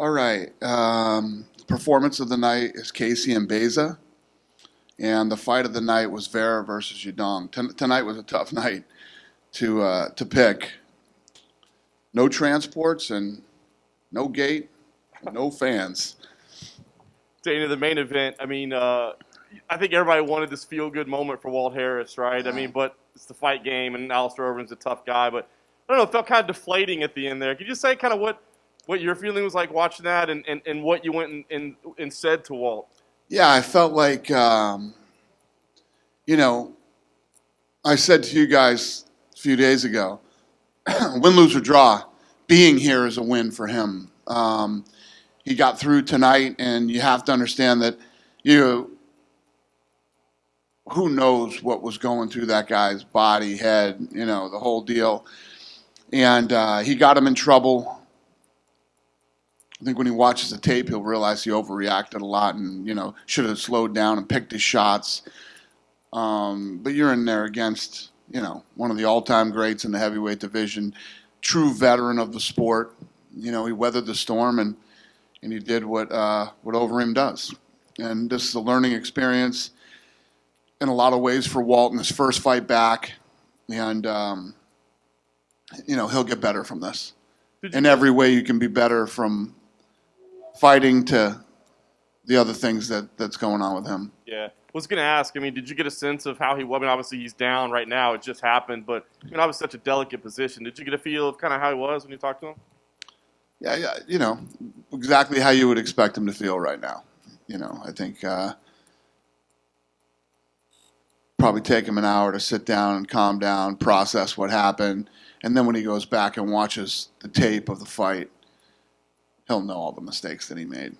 All right. Performance of the night is Casey and Beza, and the fight of the night was Vera versus Yudong. Tonight was a tough night to pick. No transports and no gate, no fans. Dana, the main event. I think everybody wanted this feel-good moment for Walt Harris, right? But it's the fight game, and Alistair Overeem's a tough guy. But I don't know, it felt kind of deflating at the end there. Could you say kind of what your feeling was like watching that, and what you went and said to Walt? Yeah, I felt like, I said to you guys a few days ago, win, lose, or draw, being here is a win for him. He got through tonight, and you have to understand that who knows what was going through that guy's body, head, the whole deal. And he got him in trouble. I think when he watches the tape, he'll realize he overreacted a lot and, should have slowed down and picked his shots. But you're in there against, one of the all-time greats in the heavyweight division, true veteran of the sport. He weathered the storm and he did what Overeem does. And this is a learning experience in a lot of ways for Walt in his first fight back. And, he'll get better from this. In every way you can be better, from fighting to the other things that's going on with him. Yeah. I was going to ask, did you get a sense of how he was? Obviously he's down right now. It just happened. But, I was such a delicate position. Did you get a feel of kind of how he was when you talked to him? Yeah, exactly how you would expect him to feel right now. I think probably take him an hour to sit down and calm down, process what happened. And then when he goes back and watches the tape of the fight, he'll know all the mistakes that he made.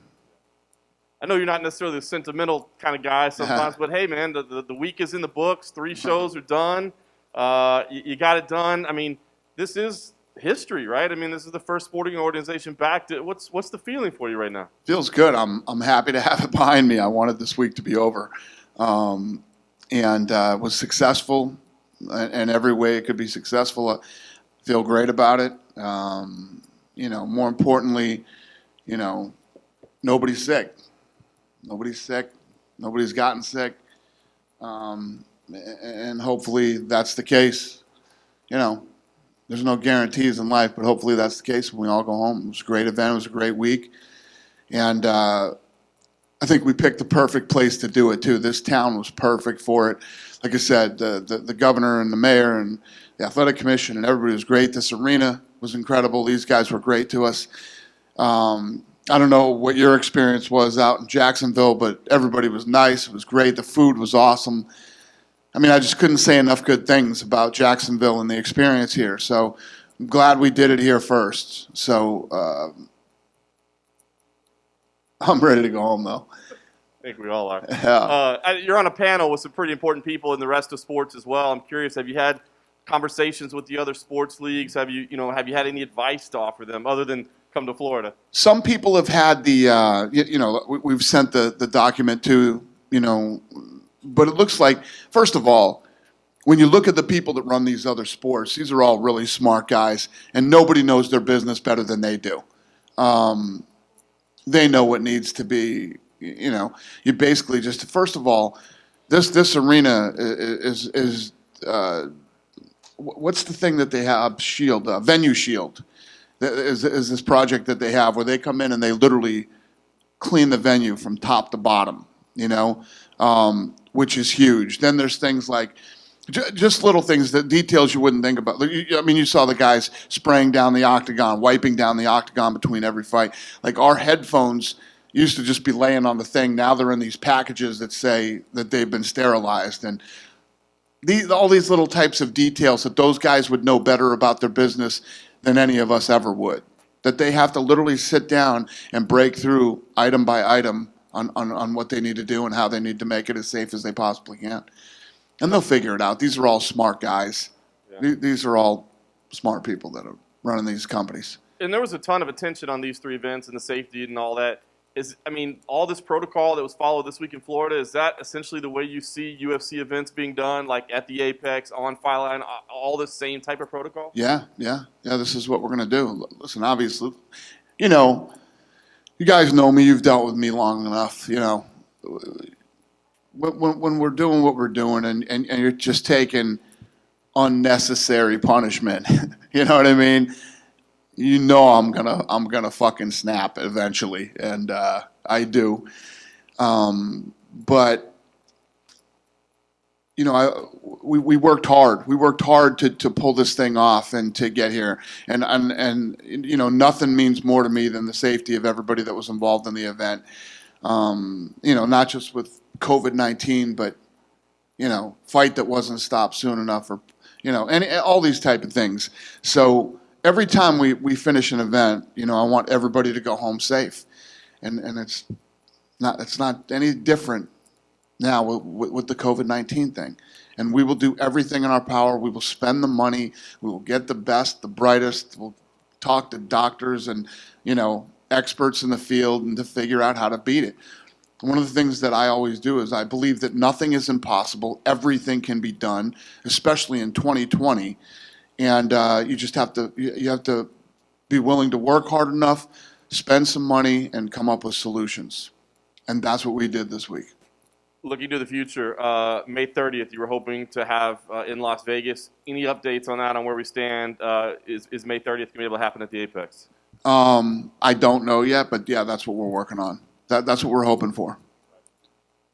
I know you're not necessarily the sentimental kind of guy sometimes, but hey, man, the week is in the books. 3 shows are done. You got it done. This is history, right? This is the first sporting organization back. What's the feeling for you right now? Feels good. I'm happy to have it behind me. I wanted this week to be over, and was successful in every way it could be successful. I feel great about it. More importantly, nobody's sick. Nobody's sick. Nobody's gotten sick. And hopefully that's the case. There's no guarantees in life, but hopefully that's the case when we all go home. It was a great event. It was a great week. And I think we picked the perfect place to do it, too. This town was perfect for it. Like I said, the governor and the mayor and the athletic commission and everybody was great. This arena was incredible. These guys were great to us. I don't know what your experience was out in Jacksonville, but everybody was nice. It was great. The food was awesome. I just couldn't say enough good things about Jacksonville and the experience here. So I'm glad we did it here first. So I'm ready to go home, though. I think we all are. Yeah. You're on a panel with some pretty important people in the rest of sports as well. I'm curious, have you had conversations with the other sports leagues? Have you had any advice to offer them other than come to Florida? Some people have had we've sent the document to, but it looks like, first of all, when you look at the people that run these other sports, these are all really smart guys, and nobody knows their business better than they do. They know what needs to be, you basically just, first of all, this arena is what's the thing that they have? Shield, Venue Shield. Is this project that they have where they come in and they literally clean the venue from top to bottom, which is huge. Then there's things like just little things, the details you wouldn't think about. You saw the guys spraying down the octagon, wiping down the octagon between every fight. Like our headphones used to just be laying on the thing. Now they're in these packages that say that they've been sterilized. And all these little types of details that those guys would know better about their business than any of us ever would. That they have to literally sit down and break through item by item on what they need to do and how they need to make it as safe as they possibly can. And they'll figure it out. These are all smart guys. Yeah. These are all smart people that are running these companies. And there was a ton of attention on these 3 events and the safety and all that. All this protocol that was followed this week in Florida, is that essentially the way you see UFC events being done, like at the Apex, on Fight Line, all the same type of protocol? Yeah, this is what we're going to do. Listen, obviously, you guys know me. You've dealt with me long enough. You know, when we're doing what we're doing, and you're just taking unnecessary punishment. You know what I mean? You know I'm gonna fucking snap eventually, and I do. But you know, we worked hard. We worked hard to pull this thing off and to get here. And you know, nothing means more to me than the safety of everybody that was involved in the event. You know, not just with COVID-19, but you know, fight that wasn't stopped soon enough, or you know, and all these type of things. So every time we finish an event, you know, I want everybody to go home safe, and it's not any different now with the COVID-19 thing. And we will do everything in our power. We will spend the money. We will get the best, the brightest. We'll talk to doctors and, you know, experts in the field and to figure out how to beat it. One of the things that I always do is I believe that nothing is impossible. Everything can be done, especially in 2020. And you just have to be willing to work hard enough, spend some money, and come up with solutions. And that's what we did this week. Looking to the future, May 30th, you were hoping to have in Las Vegas. Any updates on that, on where we stand? Is May 30th going to be able to happen at the Apex? I don't know yet, but yeah, that's what we're working on. That's what we're hoping for.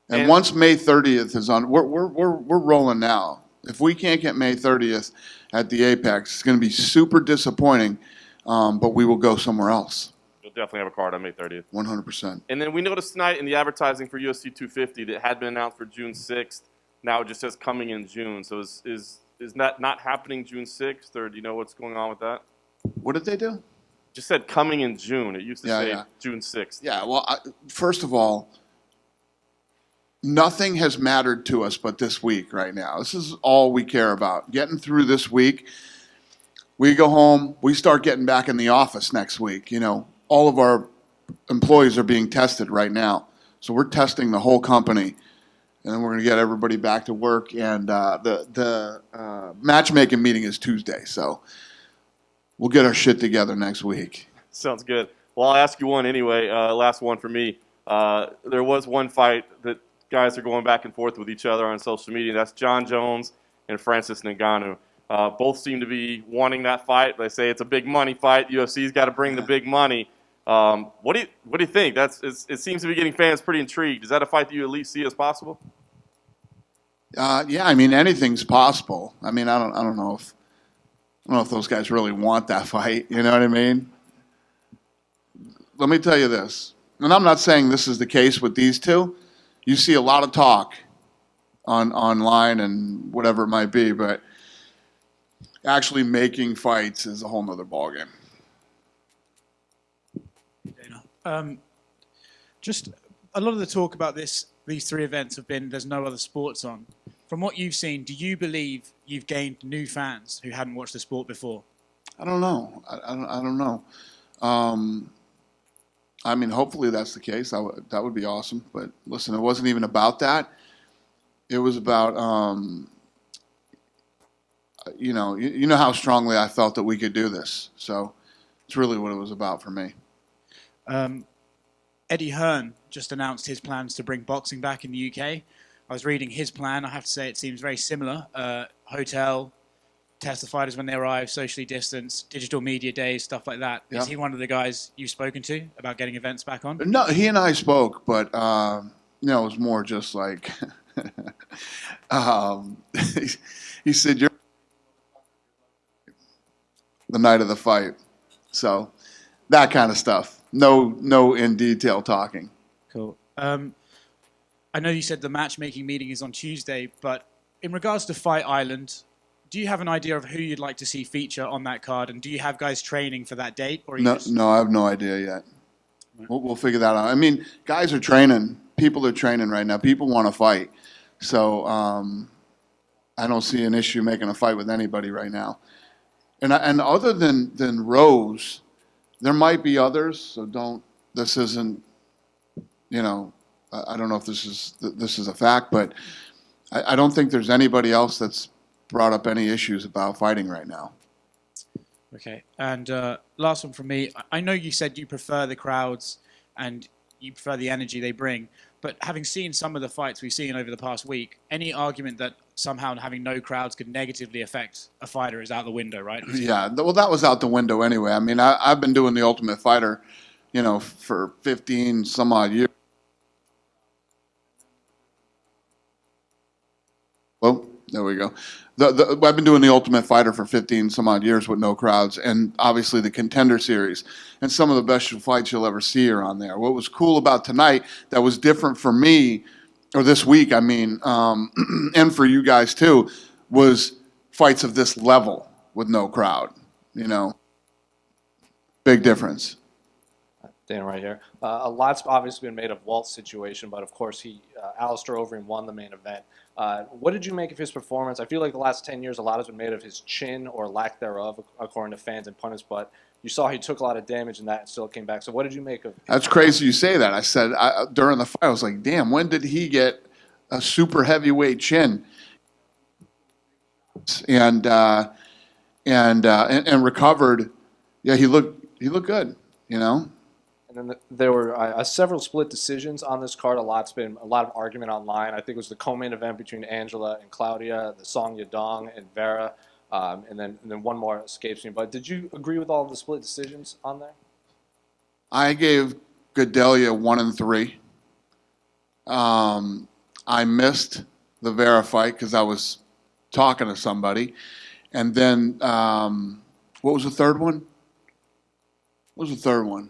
And once May 30th is on, we're rolling now. If we can't get May 30th at the Apex, it's going to be super disappointing, but we will go somewhere else. You'll definitely have a card on May 30th. 100%. And then we noticed tonight in the advertising for UFC 250 that had been announced for June 6th. Now it just says coming in June. So is that not happening June 6th, or do you know what's going on with that? What did they do? Just said coming in June. It used to say June 6th. Yeah, well, first of all, nothing has mattered to us but this week right now. This is all we care about. Getting through this week. We go home. We start getting back in the office next week. You know, all of our employees are being tested right now. So we're testing the whole company. And then we're going to get everybody back to work. And the matchmaking meeting is Tuesday. So we'll get our shit together next week. Sounds good. Well, I'll ask you one anyway. Last one for me. There was one fight that guys are going back and forth with each other on social media. That's John Jones and Francis Ngannou. Both seem to be wanting that fight. They say it's a big money fight. UFC's got to bring the big money. What do you think? It seems to be getting fans pretty intrigued. Is that a fight that you at least see as possible? Yeah, I mean, anything's possible. I mean, I don't know if those guys really want that fight. You know what I mean? Let me tell you this, and I'm not saying this is the case with these two. You see a lot of talk online and whatever it might be, but actually making fights is a whole nother ballgame. Just a lot of the talk about these three events have been there's no other sports on. From what you've seen, do you believe you've gained new fans who hadn't watched the sport before? I don't know. I don't know. I mean, hopefully that's the case. That would be awesome. But listen, it wasn't even about that. It was about, you know how strongly I felt that we could do this. So it's really what it was about for me. Eddie Hearn just announced his plans to bring boxing back in the UK. I was reading his plan. I have to say it seems very similar. Hotel, test the fighters when they arrive, socially distanced, digital media days, stuff like that. Yeah. Is he one of the guys you've spoken to about getting events back on? No, he and I spoke, but it was more just like he said, "You're the night of the fight." So that kind of stuff. No in detail talking. Cool. I know you said the matchmaking meeting is on Tuesday, but in regards to Fight Island, do you have an idea of who you'd like to see feature on that card, and do you have guys training for that date? Or No, I have no idea yet. We'll figure that out. I mean, guys are training. People are training right now. People want to fight. So I don't see an issue making a fight with anybody right now. And other than Rose, there might be others. So this isn't, I don't know if this is a fact, but I don't think there's anybody else that's brought up any issues about fighting right now. Okay. And last one from me. I know you said you prefer the crowds and you prefer the energy they bring. But having seen some of the fights we've seen over the past week, any argument that somehow having no crowds could negatively affect a fighter is out the window, right? Yeah, well, that was out the window anyway. I mean, I've been doing the Ultimate Fighter, for 15 some odd years. Well, there we go. I've been doing the Ultimate Fighter for 15 some odd years with no crowds, and obviously the Contender Series, and some of the best fights you'll ever see are on there. What was cool about tonight that was different for me, or this week, I mean, and for you guys too, was fights of this level with no crowd. Big difference. Dan right here. A lot's obviously been made of Walt's situation, but of course Alistair Overeem won the main event. What did you make of his performance? I feel like the last 10 years, a lot has been made of his chin or lack thereof, according to fans and pundits, but you saw he took a lot of damage and that still came back. So what did you make of That's crazy you say that. I said during the fight, I was like, damn, when did he get a super heavyweight chin? And recovered. Yeah, he looked good, And then there were several split decisions on this card. A lot of argument online. I think it was the co-main event between Angela and Claudia, the Song Yadong and Vera, and then one more escapes me. But did you agree with all of the split decisions on there? I gave Gedalia 1 and 3. I missed the Vera fight because I was talking to somebody. And then, what was the third one? What was the third one?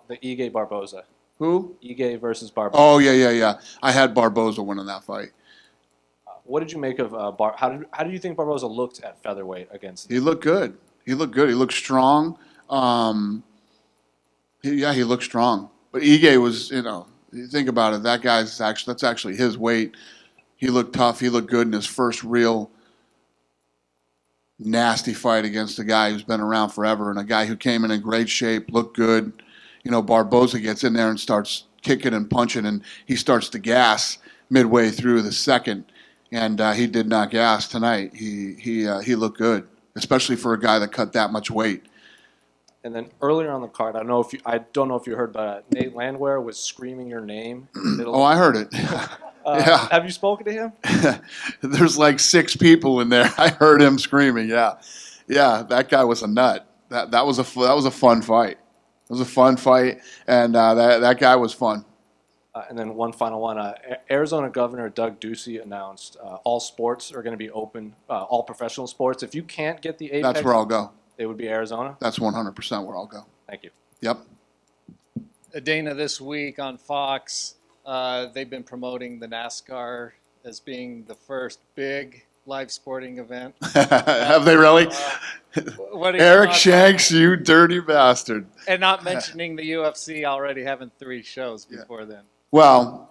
The Ige Barboza. Who? Ige versus Barboza. Oh, yeah. I had Barboza winning that fight. What did you make of how do you think Barboza looked at featherweight against? He looked good. He looked strong. He looked strong. But Ige was, you think about it, that's actually his weight. He looked tough. He looked good in his first real nasty fight against a guy who's been around forever and a guy who came in great shape, looked good. Barboza gets in there and starts kicking and punching, and he starts to gas midway through the second, and he did not gas tonight. He looked good, especially for a guy that cut that much weight. And then earlier on the card, I don't know if you heard, but Nate Landwehr was screaming your name. In the middle. Oh, I heard it. Yeah. Have you spoken to him? There's like 6 people in there. I heard him screaming. Yeah, that guy was a nut. That was a fun fight. It was a fun fight, and that guy was fun. And then one final one. Arizona Governor Doug Ducey announced all sports are going to be open, all professional sports. If you can't get the Apex, That's where I'll go. it would be Arizona. That's 100% where I'll go. Thank you. Yep. Dana, this week on Fox, they've been promoting the NASCAR as being the first big live sporting event. Have they really? What are your Eric thoughts Shanks, you dirty bastard. and not mentioning the UFC already having 3 shows before then. Well,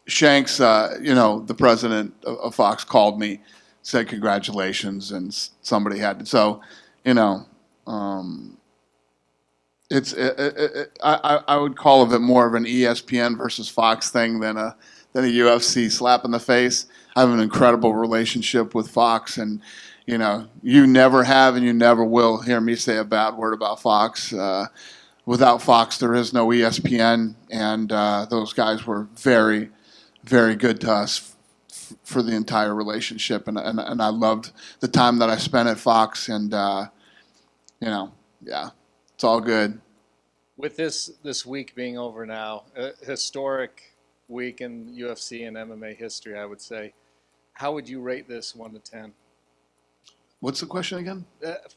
Shanks, the president of Fox called me, said congratulations, and somebody had to. So, I would call it more of an ESPN versus Fox thing than a UFC slap in the face. I have an incredible relationship with Fox, and you never have and you never will hear me say a bad word about Fox. Without Fox, there is no ESPN, and those guys were very, very good to us for the entire relationship, and I loved the time that I spent at Fox, and it's all good. With this week being over now, a historic week in UFC and MMA history, I would say. How would you rate this 1 to 10? What's the question again?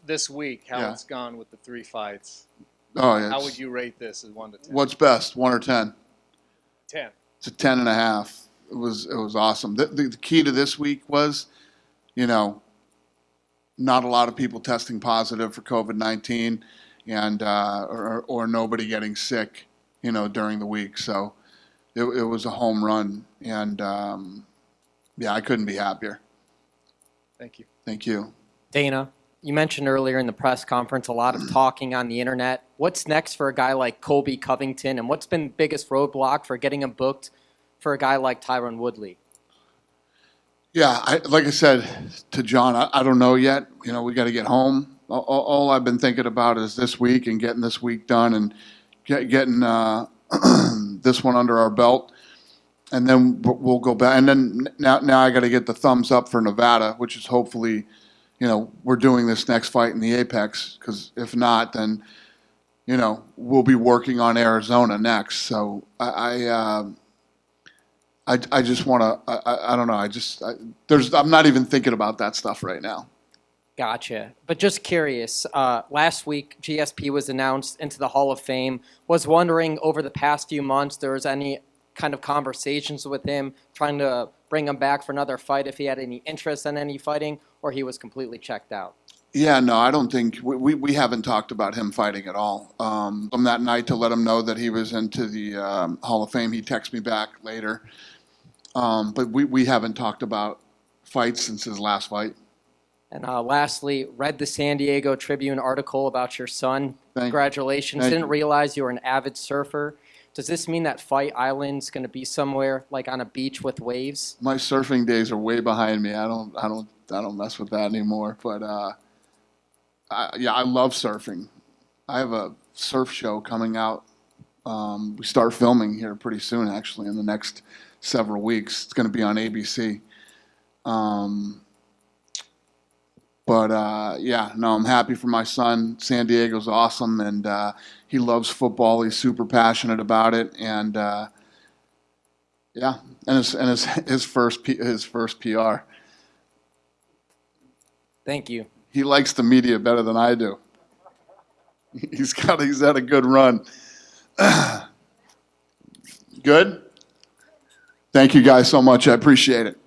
This week, how Yeah. it's gone with the 3 fights. Oh, yeah. How would you rate this as 1 to 10? What's best, 1 or 10? 10. It's a 10.5. It was awesome. The key to this week was, not a lot of people testing positive for COVID-19, and or nobody getting sick, during the week. So it was a home run, and I couldn't be happier. Thank you. Thank you. Dana, you mentioned earlier in the press conference a lot of talking on the internet. What's next for a guy like Colby Covington, and what's been the biggest roadblock for getting him booked for a guy like Tyron Woodley? Yeah, like I said to John, I don't know yet. We got to get home. All I've been thinking about is this week and getting this week done, and getting this one under our belt, and then we'll go back. And then now I got to get the thumbs up for Nevada, which is hopefully, we're doing this next fight in the Apex. Because if not, then we'll be working on Arizona next. So I just want to. I don't know. I'm not even thinking about that stuff right now. Gotcha. But just curious, last week GSP was announced into the Hall of Fame. Was wondering over the past few months there was any kind of conversations with him, trying to bring him back for another fight if he had any interest in any fighting, or he was completely checked out? Yeah, no, I don't think we haven't talked about him fighting at all. From that night to let him know that he was into the Hall of Fame, he texted me back later. But we haven't talked about fights since his last fight. And lastly, read the San Diego Tribune article about your son. Congratulations. Thank Didn't you. realize you were an avid surfer. Does this mean that Fight Island's going to be somewhere like on a beach with waves? My surfing days are way behind me. I don't mess with that anymore. But I love surfing. I have a surf show coming out. We start filming here pretty soon, actually, in the next several weeks. It's going to be on ABC. I'm happy for my son. San Diego's awesome, and he loves football. He's super passionate about it, and his first PR. Thank you. He likes the media better than I do. He's had a good run. Good? Thank you guys so much. I appreciate it.